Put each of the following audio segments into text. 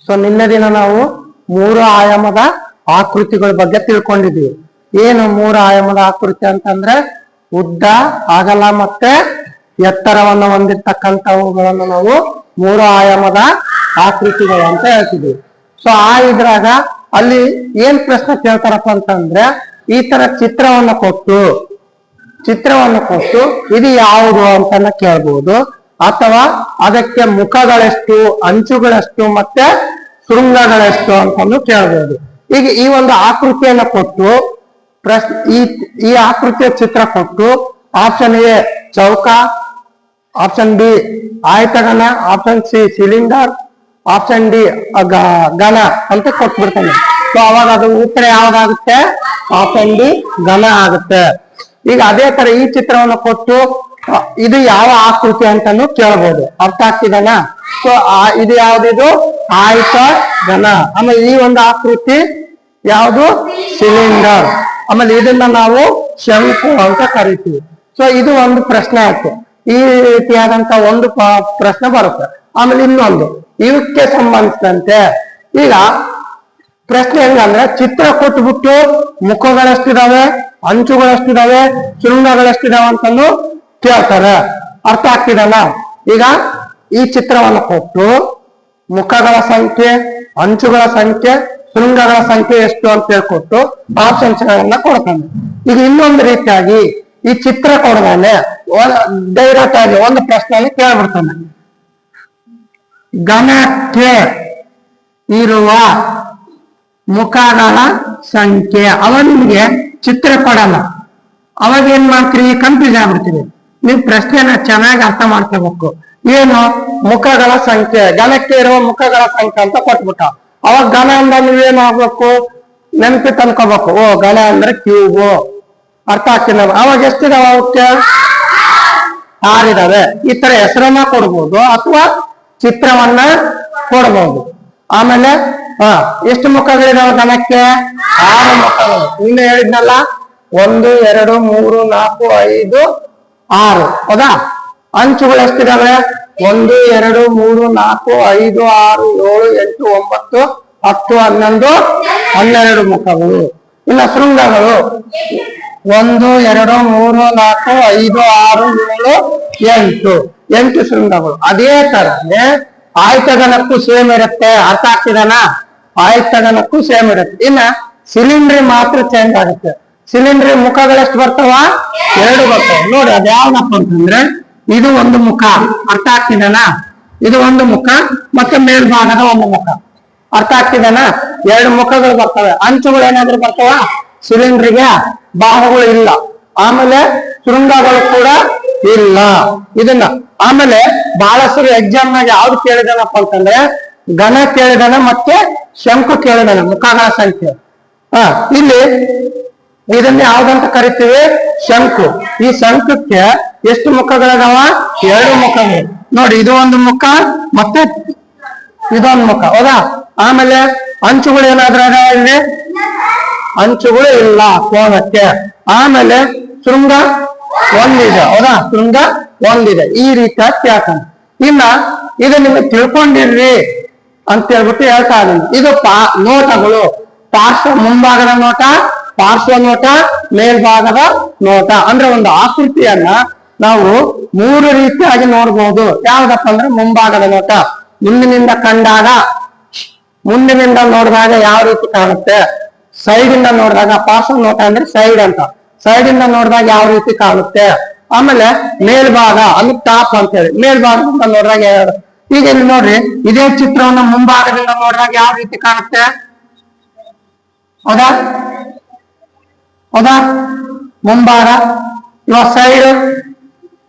So ನಿನ್ನೆ ದಿನ ನಾವು 3 ಆಯಾಮದ ಆಕೃತಿಗಳ ಬಗ್ಗೆ ತಿಳ್ಕೊಂಡಿದ್ವಿ. ಏನು 3 ಆಯಾಮದ ಆಕೃತಿ ಅಂತಂದ್ರೆ ಉದ್ದ, ಅಗಲ ಮತ್ತೆ ಎತ್ತರವನ್ನು ಹೊಂದಿರ್ತಕ್ಕಂಥವುಗಳನ್ನು ನಾವು 3 ಆಯಾಮದ ಆಕೃತಿಗಳು ಅಂತ ಹೇಳ್ತಿದ್ವಿ. ಸೊ ಇದ್ರಾಗ ಅಲ್ಲಿ ಏನ್ ಪ್ರಶ್ನೆ ಕೇಳ್ತಾರಪ್ಪ ಅಂತಂದ್ರೆ ಈ ತರ ಚಿತ್ರವನ್ನು ಕೊಟ್ಟು ಇದು ಯಾವುದು ಅಂತ ಕೇಳ್ಬೋದು, ಅಥವಾ ಅದಕ್ಕೆ ಮುಖಗಳೆಷ್ಟು, ಅಂಚುಗಳೆಷ್ಟು ಮತ್ತೆ ಶೃಂಗಗಳೆಷ್ಟು ಅಂತಂದು ಕೇಳ್ಬೋದು. ಈಗ ಈ ಒಂದು ಆಕೃತಿಯನ್ನ ಕೊಟ್ಟು ಈ ಆಕೃತಿಯ ಚಿತ್ರ ಕೊಟ್ಟು ಆಪ್ಷನ್ ಎ ಚೌಕ, ಆಪ್ಷನ್ ಬಿ ಆಯತಘನ, option C cylinder, option D ಘನ ಅಂತ ಕೊಟ್ಬಿಡ್ತಾನೆ. ಸೊ ಅವಾಗ ಅದು ಉತ್ತರ ಯಾವ್ದಾಗುತ್ತೆ? ಆಪ್ಷನ್ ಡಿ ಘನ ಆಗುತ್ತೆ. ಈಗ ಅದೇ ತರ ಈ ಚಿತ್ರವನ್ನು ಕೊಟ್ಟು ಇದು ಯಾವ ಆಕೃತಿ ಅಂತಾನು ಕೇಳ್ಬೋದು. ಅರ್ಥ ಆಗ್ತಿದನ? ಸೊ ಇದು ಯಾವ್ದಿದು? ಆಯತ ಘನ. ಆಮೇಲೆ ಈ ಒಂದು ಆಕೃತಿ ಯಾವುದು? ಸಿಲಿಂಡರ್. ಆಮೇಲೆ ಇದನ್ನ ನಾವು ಶಂಕು ಅಂತ ಕರಿತೀವಿ. ಸೊ ಇದು ಒಂದು ಪ್ರಶ್ನೆ ಆಯ್ತು. ಈ ರೀತಿಯಾದಂತ ಒಂದು ಪ್ರಶ್ನೆ ಬರುತ್ತೆ. ಆಮೇಲೆ ಇನ್ನೊಂದು ಇವಕ್ಕೆ ಸಂಬಂಧಿಸಿದಂತೆ ಈಗ ಪ್ರಶ್ನೆ ಹೆಂಗಂದ್ರೆ ಚಿತ್ರ ಕೊಟ್ಬಿಟ್ಟು ಮುಖಗಳೆಷ್ಟಿದಾವೆ, ಅಂಚುಗಳೆಷ್ಟಿದಾವೆ, ಶೃಂಗಗಳೆಷ್ಟಿದಾವೆ ಅಂತಂದು ಕೇಳ್ತಾರೆ. ಅರ್ಥ ಆಗ್ತಿದಲ್ಲ? ಈಗ ಈ ಚಿತ್ರವನ್ನು ಕೊಟ್ಟು ಮುಖಗಳ ಸಂಖ್ಯೆ, ಅಂಚುಗಳ ಸಂಖ್ಯೆ, ಶೃಂಗಗಳ ಸಂಖ್ಯೆ ಎಷ್ಟು ಅಂತ ಹೇಳ್ಕೊಟ್ಟು ಆಪ್ಷನ್ಸ್ ಗಳನ್ನ ಕೊಡ್ತಾನೆ. ಈಗ ಇನ್ನೊಂದು ರೀತಿಯಾಗಿ ಈ ಚಿತ್ರ ಕೊಡದಾನೆ ಡೈರೆಕ್ಟ್ ಆಗಿ ಒಂದು ಪ್ರಶ್ನೆಯಲ್ಲಿ ಕೇಳ್ಬಿಡ್ತಾನೆ. ಘನಕ್ಕೆ ಇರುವ ಮುಖಗಳ ಸಂಖ್ಯೆ. ಅವ ನಿಮ್ಗೆ ಚಿತ್ರ ಕೊಡಲ್ಲ, ಅವಾಗ ಏನ್ ಮಾಡ್ತೀರಿ? ಕನ್ಫ್ಯೂಸ್ ಆಗ್ಬಿಡ್ತೀರಿ. ನೀವು ಪ್ರಶ್ನೆನ ಚೆನ್ನಾಗಿ ಅರ್ಥ ಮಾಡ್ಕೋಬೇಕು. ಏನು? ಮುಖಗಳ ಸಂಖ್ಯೆ, ಘನಕ್ಕೆ ಇರುವ ಮುಖಗಳ ಸಂಖ್ಯೆ ಅಂತ ಕೊಟ್ಬಿಟ್ಟ. ಅವಾಗ ಘನ ಅಂದ ನೀವೇನ್ ಆಗ್ಬೇಕು? ನೆನಪಿ ತಂದ್ಕೋಬೇಕು. ಓ ಘನ ಅಂದ್ರೆ ಕ್ಯೂಬು. ಅರ್ಥ ಆಗ್ತಿಲ್ಲ? ಅವಾಗ ಎಷ್ಟಿದಾವ? ಅವಕ್ಕೆ 6 ಇದಾವೆ. ಈ ತರ ಹೆಸರನ್ನ ಕೊಡ್ಬೋದು ಅಥವಾ ಚಿತ್ರವನ್ನ ಕೊಡ್ಬೋದು. ಆಮೇಲೆ ಎಷ್ಟು ಮುಖಗಳಿದಾವೆ ಘನಕ್ಕೆ? 6 ಮುಖಗಳು. ಇನ್ನು ಹೇಳಿದ್ನಲ್ಲ, 1 2 3 4 5 6. ಹೌದಾ? ಅಂಚುಗಳು ಎಷ್ಟಿದಾವೆ? 1 2 3 4 5 6 7 8 9 10 11 ಮುಖಗಳು. ಇನ್ನು ಶೃಂಗಗಳು 1 2 3 4 5 6 7 8 ಶೃಂಗಗಳು. ಅದೇ ತರನೇ ಆಯತಘನಕ್ಕೂ ಸೇಮ್ ಇರುತ್ತೆ. ಅರ್ಥ ಆಗ್ತಿದನ? ಆಯತಘನಕ್ಕೂ ಸೇಮ್ ಇರುತ್ತೆ. ಇನ್ನ ಸಿಲಿಂಡ್ರಿ ಮಾತ್ರ ಚೇಂಜ್ ಆಗುತ್ತೆ. ಸಿಲಿಂಡ್ರಿ ಮುಖಗಳೆಷ್ಟು ಬರ್ತಾವ? 2 ಬರ್ತಾವ. ನೋಡಿ ಅದ್ ಯಾವ್ದಪ್ಪ ಅಂತಂದ್ರೆ ಇದು ಒಂದು ಮುಖ. ಅರ್ಥ ಆಗ್ತಿದನ? ಇದು ಒಂದು ಮುಖ ಮತ್ತೆ ಮೇಲ್ಭಾಗದ ಒಂದು ಮುಖ. ಅರ್ಥ ಆಗ್ತಿದನ? 2 ಮುಖಗಳು ಬರ್ತವೆ. ಅಂಚುಗಳು ಏನಾದ್ರು ಬರ್ತಾವ? ಸಿಲಿಂಡ್ರಿಗೆ ಭಾಗಗಳು ಇಲ್ಲ. ಆಮೇಲೆ ಶೃಂಗಗಳು ಕೂಡ ಇಲ್ಲ. ಇದನ್ನ ಆಮೇಲೆ ಬಹಳಷ್ಟು ಎಕ್ಸಾಮ್ ನಾಗ ಯಾವ್ದು ಕೇಳಿದಾನಪ್ಪ ಅಂತಂದ್ರೆ ಘನ ಕೇಳಿದಾನ ಮತ್ತೆ ಶಂಕು ಕೇಳಿದಾನ, ಮುಖಗಳ ಸಂಖ್ಯೆ. ಇಲ್ಲಿ ಇದನ್ನ ಯಾವ್ದಂತ ಕರಿತೀವಿ? ಶಂಕು. ಈ ಶಂಕಕ್ಕೆ ಎಷ್ಟು ಮುಖಗಳಿದಾವ? 2 ಮುಖಗಳು. ನೋಡಿ ಇದು ಒಂದು ಮುಖ ಮತ್ತೆ ಇದೊಂದು ಮುಖ. ಹೌದಾ? ಆಮೇಲೆ ಅಂಚುಗಳು ಏನಾದ್ರೂ ಇಲ್ಲಿ? ಅಂಚುಗಳು ಇಲ್ಲ ಕೋನಕ್ಕೆ. ಆಮೇಲೆ ಶೃಂಗ ಒಂದಿದೆ. ಹೌದಾ? ಶೃಂಗ ಒಂದಿದೆ. ಈ ರೀತಿ ಕೇಳ್ತಾನೆ. ಇನ್ನ ಇದು ನಿಮಗೆ ತಿಳ್ಕೊಂಡಿರ್ರಿ ಅಂತ ಹೇಳ್ಬಿಟ್ಟು ಹೇಳ್ತಾ ಇದ್ದೀನಿ. ಇದು ನೋಟಗಳು. ಮುಂಭಾಗದ ನೋಟ, ಪಾರ್ಶ್ವ ನೋಟ, ಮೇಲ್ಭಾಗದ ನೋಟ. ಅಂದ್ರೆ ಒಂದು ಆಕೃತಿಯನ್ನ ನಾವು 3 ರೀತಿಯಾಗಿ ನೋಡ್ಬೋದು. ಯಾವ್ದಪ್ಪ ಅಂದ್ರೆ ಮುಂಭಾಗದ ನೋಟ. ಮುಂದಿನಿಂದ ನೋಡಿದಾಗ ಯಾವ ರೀತಿ ಕಾಣುತ್ತೆ, ಸೈಡ್ ಇಂದ ನೋಡಿದಾಗ ಪಾರ್ಶ್ವ ನೋಟ ಅಂದ್ರೆ ಸೈಡ್ ಅಂತ, ಸೈಡ್ ಇಂದ ನೋಡಿದಾಗ ಯಾವ ರೀತಿ ಕಾಣುತ್ತೆ. ಆಮೇಲೆ ಮೇಲ್ಭಾಗ ಅಂದ್ರೆ ಟಾಪ್ ಅಂತ ಹೇಳಿ, ಮೇಲ್ಭಾಗದಿಂದ ನೋಡಿದಾಗ ಈಗ ಇಲ್ಲಿ ನೋಡ್ರಿ, ಇದೇ ಚಿತ್ರವನ್ನ ಮುಂಭಾಗದಿಂದ ನೋಡಿದಾಗ ಯಾವ ರೀತಿ ಕಾಣುತ್ತೆ? ಹೌದಾ? ಮುಂಭಾಗ. ಇವಾಗ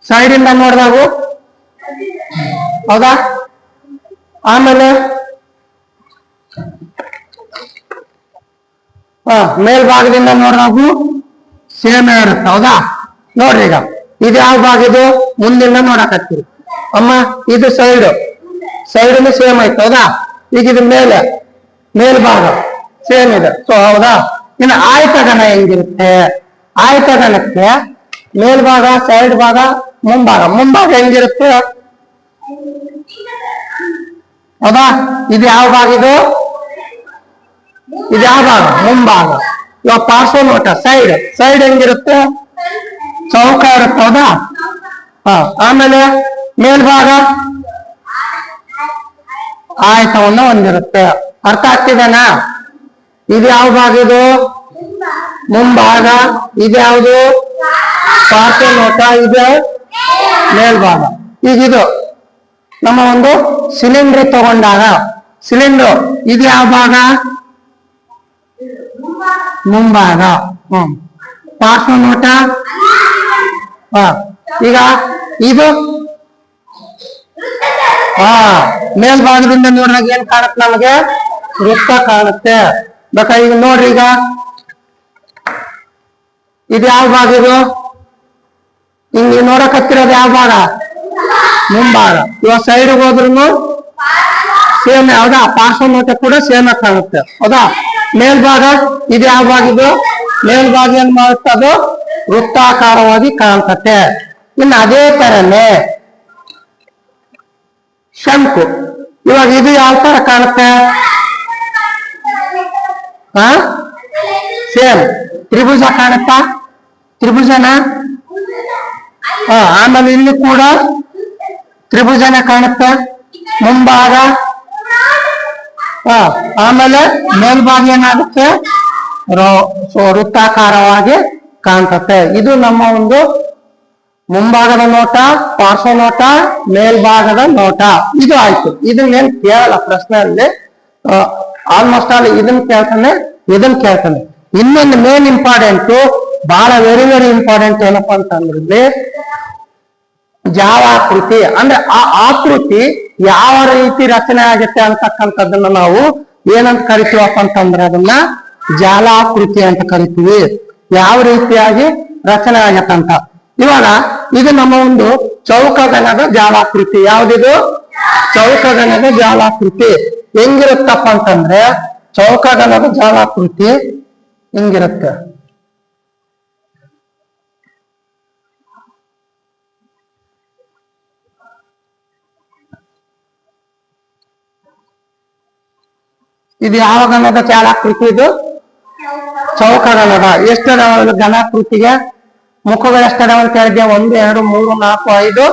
ಸೈಡ್ ಇಂದ ನೋಡಿದಾಗ. ಹೌದಾ? ಆಮೇಲೆ ಮೇಲ್ಭಾಗದಿಂದ ನೋಡಿದಾಗೂ ಸೇಮ್ ಇರುತ್ತೆ. ಹೌದಾ? ನೋಡ್ರಿ, ಈಗ ಇದು ಯಾವ ಭಾಗ? ಇದು ಮುಂದಿನ ನೋಡಕತ್ತೀರಿ ಅಮ್ಮ. ಇದು ಸೈಡ್ ಸೇಮ್ ಆಯ್ತು. ಹೌದಾ? ಈಗ ಇದು ಮೇಲ್ಭಾಗ ಸೇಮ್ ಇದೆ. ಸೊ ಹೌದಾ? ಇನ್ನು ಆಯತಘನ ಹೆಂಗಿರುತ್ತೆ? ಆಯತಘನಕ್ಕೆ ಮೇಲ್ಭಾಗ, ಸೈಡ್ ಭಾಗ, ಮುಂಭಾಗ ಹೆಂಗಿರುತ್ತೆ? ಹೌದಾ? ಇದು ಯಾವ ಭಾಗ ಇದು? ಇದು ಯಾವ ಭಾಗ? ಮುಂಭಾಗ. ಇವಾಗ ಪಾರ್ಶ್ವ ನೋಟ ಸೈಡ್. ಸೈಡ್ ಹೆಂಗಿರುತ್ತೆ? ಚೌಕ ಇರುತ್ತೆ. ಹೌದಾ? ಆಮೇಲೆ ಮೇಲ್ಭಾಗ ಆಯತವನ್ನ ಹೊಂದಿರುತ್ತೆ. ಅರ್ಥ ಆಗ್ತಿದೆನಾ? ಇದು ಯಾವ ಭಾಗ ಇದು? ಮುಂಭಾಗ. ಇದು ಯಾವುದು? ಪಾರ್ಶ್ವ ನೋಟ. ಇದು ಮೇಲ್ಭಾಗ. ಈಗ ಇದು ನಮ್ಮ ಒಂದು ಸಿಲಿಂಡರ್ ತಗೊಂಡಾಗ ಸಿಲಿಂಡರ್ ಇದು ಯಾವ ಭಾಗ? ಮುಂಭಾಗ. ಪಾರ್ಶ್ವ ನೋಟ. ಈಗ ಇದು ಮೇಲ್ಭಾಗದಿಂದ ನೋಡಿದಾಗ ಏನ್ ಕಾಣುತ್ತೆ ನಮಗೆ? ವೃತ್ತ ಕಾಣುತ್ತೆ. ಬೇಕಾ? ಈಗ ನೋಡ್ರಿ, ಈಗ ಇದು ಯಾವ ಭಾಗ ಇದು? ಹಿಂಗ್ ನೋಡಕ್ ಹತ್ತಿರೋದು ಯಾವ ಭಾಗ? ಮುಂಭಾಗ. ಇವಾಗ ಸೈಡ್ಗೆ ಹೋದ್ರು ಸೇಮ್. ಹೌದಾ? ಪಾರ್ಶ್ವ ನೋಟ ಕೂಡ ಸೇಮ್ ಆಗಿ ಕಾಣುತ್ತೆ. ಹೌದಾ? ಮೇಲ್ಭಾಗ ಇದು ಯಾವ ಭಾಗ ಇದು? ಮೇಲ್ಭಾಗ ಏನ್ ಮಾಡುತ್ತೆ? ಅದು ವೃತ್ತಾಕಾರವಾಗಿ ಕಾಣ್ತತೆ. ಇನ್ನು ಅದೇ ತರನೇ ಶಂಕು. ಇವಾಗ ಇದು ಯಾವ ತರ ಕಾಣುತ್ತೆ? ಸೇಮ್ ತ್ರಿಭುಜ ಕಾಣುತ್ತಾ? ತ್ರಿಭುಜನ. ಆಮೇಲೆ ಇಲ್ಲಿ ಕೂಡ ತ್ರಿಭುಜನ ಕಾಣುತ್ತೆ ಮುಂಭಾಗ. ಆಮೇಲೆ ಮೇಲ್ಭಾಗ ಏನಾಗುತ್ತೆ? ವೃತ್ತಾಕಾರವಾಗಿ ಕಾಣ್ತತೆ. ಇದು ನಮ್ಮ ಒಂದು ಮುಂಭಾಗದ ನೋಟ, ಪಾರ್ಶ್ವ ನೋಟ, ಮೇಲ್ಭಾಗದ ನೋಟ. ಇದು ಆಯ್ತು. ಇದನ್ನೇನ್ ಕೇಳಲ್ಲ ಪ್ರಶ್ನೆಯಲ್ಲಿ. ಆಲ್ಮೋಸ್ಟ್ ಆಲ್ ಇದನ್ನ ಕೇಳ್ತಾನೆ, ಇದನ್ನ ಕೇಳ್ತಾನೆ. ಇನ್ನೊಂದು ಮೇನ್ ಇಂಪಾರ್ಟೆಂಟ್, ಬಹಳ ವೆರಿ ವೆರಿ ಇಂಪಾರ್ಟೆಂಟ್ ಏನಪ್ಪಾ ಅಂತಂದ್ರೆ ಜಾಲಾಕೃತಿ. ಅಂದ್ರೆ ಆ ಆಕೃತಿ ಯಾವ ರೀತಿ ರಚನೆ ಆಗುತ್ತೆ ಅಂತಕ್ಕಂಥದ್ದನ್ನ ನಾವು ಏನಂತ ಕರಿತೀವಪ್ಪ ಅಂತಂದ್ರೆ ಅದನ್ನ ಜಾಲಾಕೃತಿ ಅಂತ ಕರಿತೀವಿ. ಯಾವ ರೀತಿಯಾಗಿ ರಚನೆ ಆಗತ್ತಂತ. ಇವಾಗ ಇದು ನಮ್ಮ ಒಂದು ಚೌಕಗಣದ ಜಾಲಾಕೃತಿ. ಯಾವ್ದಿದು? ಚೌಕಗಣದ ಜಾಲಾಕೃತಿ. ಹೆಂಗಿರುತ್ತಪ್ಪ ಅಂತಂದ್ರೆ ಚೌಕಗಣದ ಜಾಲಾಕೃತಿ ಹಿಂಗಿರುತ್ತೆ. ಇದು ಯಾವ ಗಣದ ಜಾಲಾಕೃತಿ? ಇದು ಚೌಕಗಣದ. ಎಷ್ಟದಾವ ಘನಾಕೃತಿಗೆ? ಮುಖಗಳು ಎಷ್ಟದಾವ ಅಂತ ಹೇಳಿದ್ದೆ? 1 2 3 4 5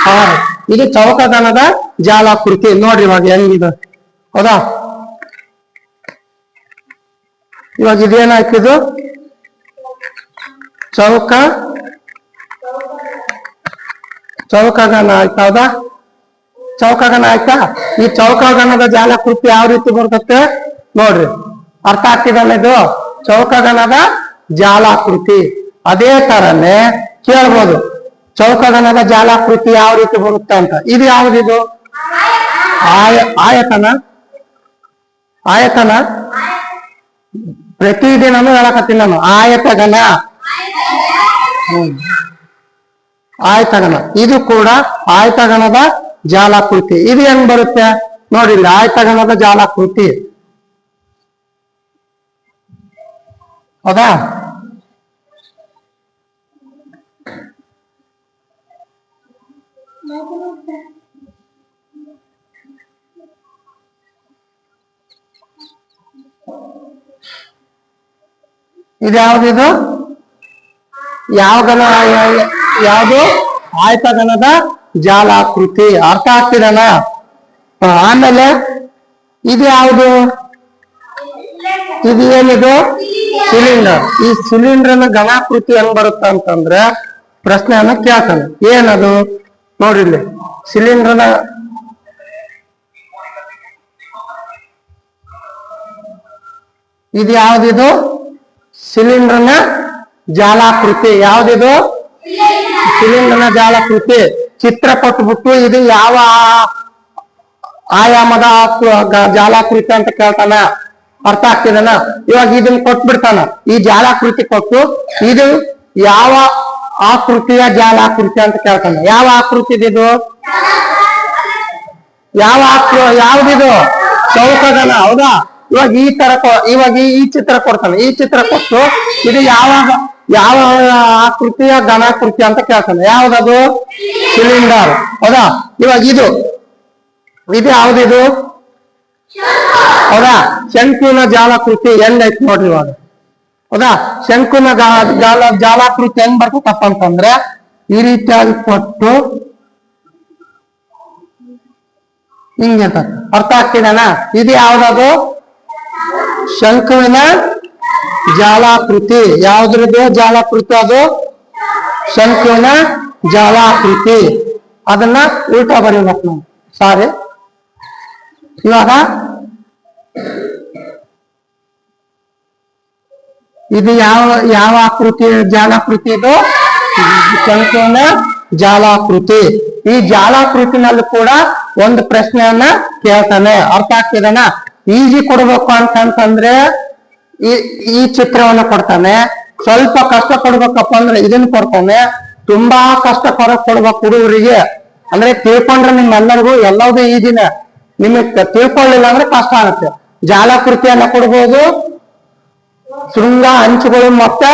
6. ಇದು ಚೌಕಗಣದ ಜಾಲಾಕೃತಿ. ನೋಡ್ರಿ ಇವಾಗ ಹೆಂಗಿದು. ಹೌದಾ? ಇವಾಗ ಇದೇನಾಯ್ತಿದು? ಚೌಕಗಣ ಆಯ್ತಾ? ಹೌದಾ? ಚೌಕಗಣ ಆಯ್ತಾ? ಈ ಚೌಕಗಣದ ಜಾಲಾಕೃತಿ ಯಾವ ರೀತಿ ಬರ್ತತೆ ನೋಡ್ರಿ. ಅರ್ಥ ಆಗ್ತಿದಲ್ಲ ಇದು? ಚೌಕಗಣದ ಜಾಲಾಕೃತಿ. ಅದೇ ತರನೇ ಕೇಳ್ಬೋದು ಚೌಕಗಣದ ಜಾಲಾಕೃತಿ ಯಾವ ರೀತಿ ಬರುತ್ತೆ ಅಂತ. ಇದು ಯಾವ್ದಿದು? ಆಯತನ. ಆಯತನ ಪ್ರತಿದಿನನೂ ಹೇಳಕತ್ತೀನಿ ನಾನು. ಆಯತಗಣ. ಆಯತಗಣ. ಇದು ಕೂಡ ಆಯತಗಣದ ಜಾಲಾಕೃತಿ. ಇದು ಹೆಂಗ್ ಬರುತ್ತೆ ನೋಡಿಲ್ಲ? ಆಯತಗಣದ ಜಾಲಾಕೃತಿ. ಹೌದಾ? ಇದು ಯಾವ್ದಿದು? ಯಾವ ಗಣ? ಯಾವುದು? ಆಯತಗಣದ ಜಾಲಾಕೃತಿ. ಅರ್ಥ ಆಗ್ತಿದನ? ಆಮೇಲೆ ಇದು ಯಾವುದು? ಇದು ಏನಿದು? ಸಿಲಿಂಡರ್. ಈ ಸಿಲಿಂಡರ್ನ ಘನಾಕೃತಿ ಹೆಂಗ್ ಬರುತ್ತ ಅಂತಂದ್ರೆ ಪ್ರಶ್ನೆಯನ್ನ ಕೇಳ್ತಾನೆ. ಏನದು ನೋಡಿರ್ಲಿ. ಸಿಲಿಂಡರ್ನ ಇದು ಯಾವ್ದಿದು? ಸಿಲಿಂಡರ್ನ ಜಾಲಾಕೃತಿ. ಯಾವ್ದಿದು? ಸಿಲಿಂಡರ್ನ ಜಾಲಾಕೃತಿ. ಚಿತ್ರ ಕೊಟ್ಬಿಟ್ಟು ಇದು ಯಾವ ಆಯಾಮದ ಜಾಲಾಕೃತಿ ಅಂತ ಕೇಳ್ತಾನ. ಅರ್ಥ ಆಗ್ತಿದನ? ಇವಾಗ ಇದನ್ನ ಕೊಟ್ಬಿಡ್ತಾನ. ಈ ಜಾಲಾಕೃತಿ ಕೊಟ್ಟು ಇದು ಯಾವ ಆಕೃತಿಯ ಜಾಲಾಕೃತಿ ಅಂತ ಕೇಳ್ತಾನೆ. ಯಾವ ಆಕೃತಿ ಇದು? ಯಾವ್ದಿದು? ಚೌಕಗಣ. ಹೌದಾ? ಇವಾಗ ಈ ತರ ಈ ಚಿತ್ರ ಕೊಡ್ತಾನೆ. ಈ ಚಿತ್ರ ಕೊಟ್ಟು ಇದು ಯಾವ ಆಕೃತಿಯ ಘನಾಕೃತಿ ಅಂತ ಕೇಳ್ತಾನೆ. ಯಾವ್ದದು? ಸಿಲಿಂಡರ್. ಹೌದಾ? ಇವಾಗ ಇದು ಯಾವ್ದಿದು? ಹೌದಾ? ಶಂಕುವಿನ ಜಾಲಾಕೃತಿ ಎಲ್ಲೈತಿ ನೋಡ್ರಿ ಇವಾಗ. ಹೌದಾ? ಶಂಕುನ ಜಾಲಾಕೃತಿ ಹೆಂಗ್ ಬರ್ತದಪ್ಪ ಅಂತಂದ್ರೆ ಈ ರೀತಿಯಾಗಿ ಕೊಟ್ಟು ಹಿಂಗೆ ಅಂತ ಅರ್ಥ ಆಗ್ತಿದಾನ? ಇದು ಯಾವ್ದದು? ಶಂಕುವಿನ ಜಾಲಾಕೃತಿ. ಯಾವ್ದ್ರದ್ದು ಜಾಲಾಕೃತಿ ಅದು? ಶಂಕುವಿನ ಜಾಲಾಕೃತಿ. ಅದನ್ನ ಉಲ್ಟಾ ಬರೀಬೇಕು ನಾವು. ಸಾರಿ, ಇವಾಗ ಇದು ಯಾವ ಆಕೃತಿ ಜಾಲಾಕೃತಿ? ಇದು ಶಂಕುವಿನ ಜಾಲಾಕೃತಿ. ಈ ಜಾಲಾಕೃತಿನಲ್ಲಿ ಕೂಡ ಒಂದು ಪ್ರಶ್ನೆಯನ್ನ ಕೇಳ್ತಾನೆ. ಅರ್ಥ ಆಗ್ತಿದನ? ಈಜಿ ಕೊಡ್ಬೇಕು ಅಂತಂದ್ರೆ ಈ ಚಿತ್ರವನ್ನ ಕೊಡ್ತಾನೆ. ಸ್ವಲ್ಪ ಕಷ್ಟ ಕೊಡ್ಬೇಕಪ್ಪ ಅಂದ್ರೆ ಇದನ್ನ ಕೊಡ್ತಾನೆ. ತುಂಬಾ ಕಷ್ಟ ಕೊಡ್ಬೇಕು ಹುಡುಗರಿಗೆ ಅಂದ್ರೆ ತಿಳ್ಕೊಂಡ್ರೆ ನಿಮ್ಮೆಲ್ಲರಿಗೂ ಎಲ್ಲವೂ ಈಜಿನ. ನಿಮಗ್ ತಿಳ್ಕೊಳ್ಳಿಲ್ಲ ಅಂದ್ರೆ ಕಷ್ಟ ಆಗುತ್ತೆ. ಜಾಲಾಕೃತಿಯನ್ನ ಕೊಡ್ಬೋದು, ಶೃಂಗ ಅಂಚುಗಳು ಮತ್ತೆ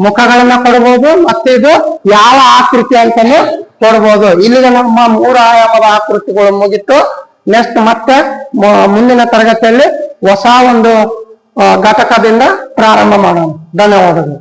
ಮುಖಗಳನ್ನ ಕೊಡ್ಬೋದು, ಮತ್ತೆ ಇದು ಯಾವ ಆಕೃತಿ ಅಂತಾನು ಕೊಡ್ಬೋದು. ಇಲ್ಲಿಗೆ ನಮ್ಮ 3 ಆಯಾಮದ ಆಕೃತಿಗಳು ಮುಗಿತು. ನೆಕ್ಸ್ಟ್ ಮತ್ತೆ ಮುಂದಿನ ತರಗತಿಯಲ್ಲಿ ಹೊಸ ಒಂದು ಘಟಕದಿಂದ ಪ್ರಾರಂಭ ಮಾಡೋಣ. ಧನ್ಯವಾದಗಳು.